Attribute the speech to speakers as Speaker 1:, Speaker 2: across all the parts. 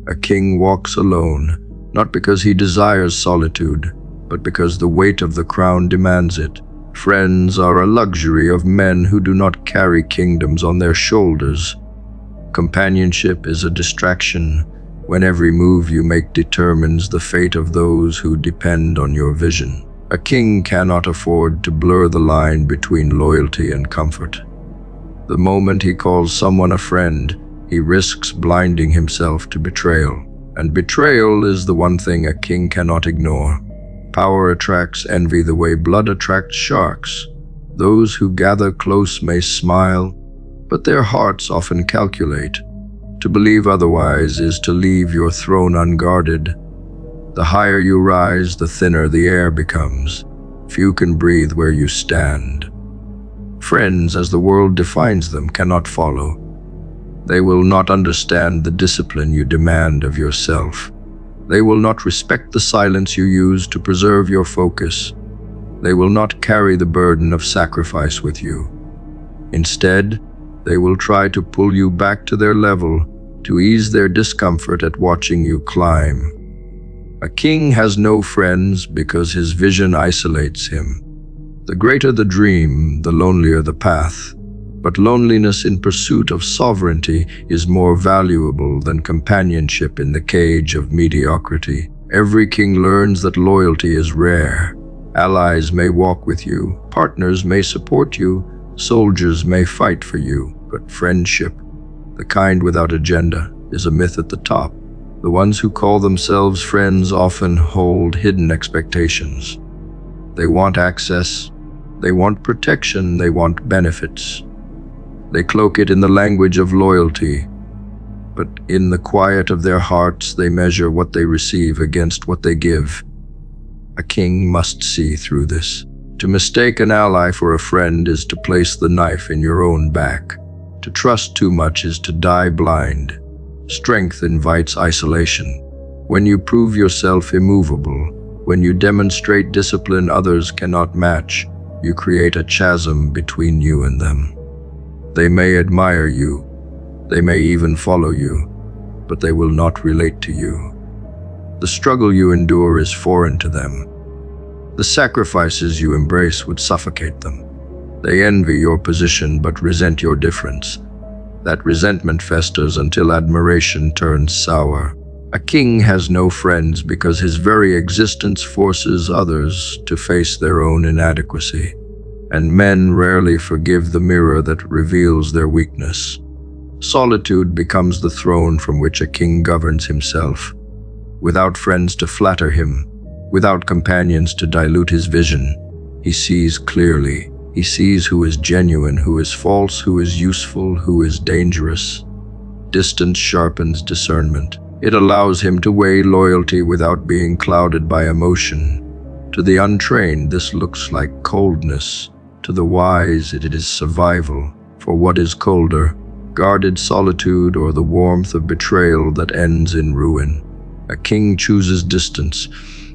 Speaker 1: A king walks alone, not because he desires solitude, but because the weight of the crown demands it. Friends are a luxury of men who do not carry kingdoms on their shoulders. Companionship is a distraction when every move you make determines the fate of those who depend on your vision. A king cannot afford to blur the line between loyalty and comfort. The moment he calls someone a friend, he risks blinding himself to betrayal. And betrayal is the one thing a king cannot ignore. Power attracts envy the way blood attracts sharks. Those who gather close may smile, but their hearts often calculate. To believe otherwise is to leave your throne unguarded. The higher you rise, the thinner the air becomes. Few can breathe where you stand. Friends, as the world defines them, cannot follow. They will not understand the discipline you demand of yourself. They will not respect the silence you use to preserve your focus. They will not carry the burden of sacrifice with you. Instead, they will try to pull you back to their level, to ease their discomfort at watching you climb. A king has no friends because his vision isolates him. The greater the dream, the lonelier the path. But loneliness in pursuit of sovereignty is more valuable than companionship in the cage of mediocrity. Every king learns that loyalty is rare. Allies may walk with you, partners may support you, soldiers may fight for you, but friendship, the kind without agenda, is a myth at the top. The ones who call themselves friends often hold hidden expectations. They want access, they want protection, they want benefits. They cloak it in the language of loyalty, but in the quiet of their hearts they measure what they receive against what they give. A king must see through this. To mistake an ally for a friend is to place the knife in your own back. To trust too much is to die blind. Strength invites isolation. When you prove yourself immovable, when you demonstrate discipline others cannot match, you create a chasm between you and them. They may admire you, they may even follow you, but they will not relate to you. The struggle you endure is foreign to them. The sacrifices you embrace would suffocate them. They envy your position but resent your difference. That resentment festers until admiration turns sour. A king has no friends because his very existence forces others to face their own inadequacy. And men rarely forgive the mirror that reveals their weakness. Solitude becomes the throne from which a king governs himself. Without friends to flatter him, without companions to dilute his vision, he sees clearly. He sees who is genuine, who is false, who is useful, who is dangerous. Distance sharpens discernment. It allows him to weigh loyalty without being clouded by emotion. To the untrained, this looks like coldness. To the wise, it is survival. For what is colder, guarded solitude or the warmth of betrayal that ends in ruin? A king chooses distance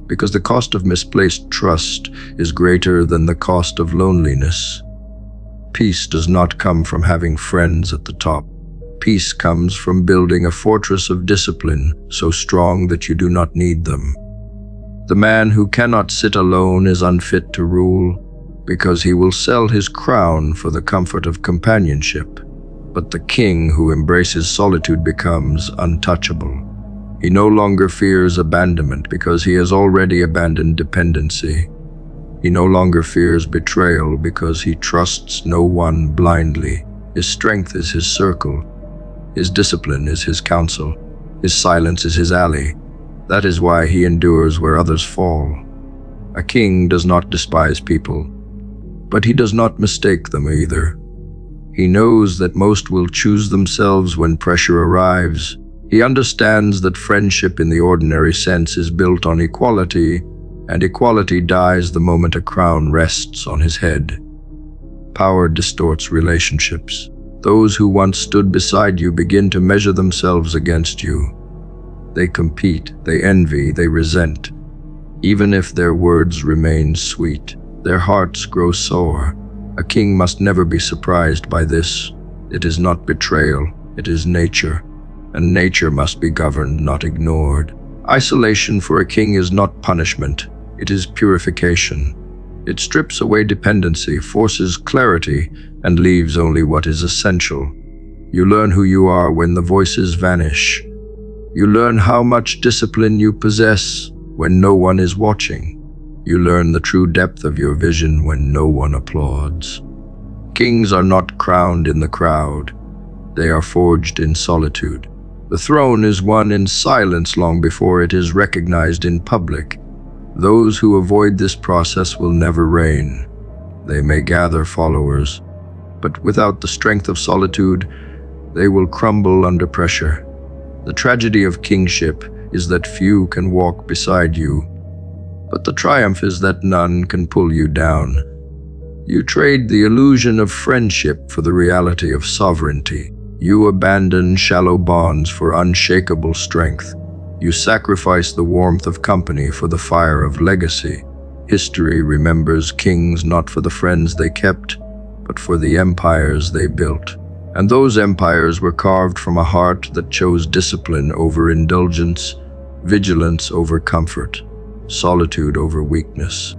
Speaker 1: because the cost of misplaced trust is greater than the cost of loneliness. Peace does not come from having friends at the top. Peace comes from building a fortress of discipline so strong that you do not need them. The man who cannot sit alone is unfit to rule, because he will sell his crown for the comfort of companionship. But the king who embraces solitude becomes untouchable. He no longer fears abandonment because he has already abandoned dependency. He no longer fears betrayal because he trusts no one blindly. His strength is his circle. His discipline is his counsel. His silence is his ally. That is why he endures where others fall. A king does not despise people, but he does not mistake them either. He knows that most will choose themselves when pressure arrives. He understands that friendship in the ordinary sense is built on equality, and equality dies the moment a crown rests on his head. Power distorts relationships. Those who once stood beside you begin to measure themselves against you. They compete, they envy, they resent. Even if their words remain sweet, their hearts grow sore. A king must never be surprised by this. It is not betrayal, it is nature. and nature must be governed, not ignored. Isolation for a king is not punishment, it is purification. It strips away dependency, forces clarity, and leaves only what is essential. You learn who you are when the voices vanish. You learn how much discipline you possess when no one is watching. You learn the true depth of your vision when no one applauds. Kings are not crowned in the crowd. They are forged in solitude. The throne is won in silence long before it is recognized in public. Those who avoid this process will never reign. They may gather followers, but without the strength of solitude, they will crumble under pressure. The tragedy of kingship is that few can walk beside you, but the triumph is that none can pull you down. You trade the illusion of friendship for the reality of sovereignty. You abandon shallow bonds for unshakable strength. You sacrifice the warmth of company for the fire of legacy. History remembers kings not for the friends they kept, but for the empires they built. And those empires were carved from a heart that chose discipline over indulgence, vigilance over comfort, solitude over weakness.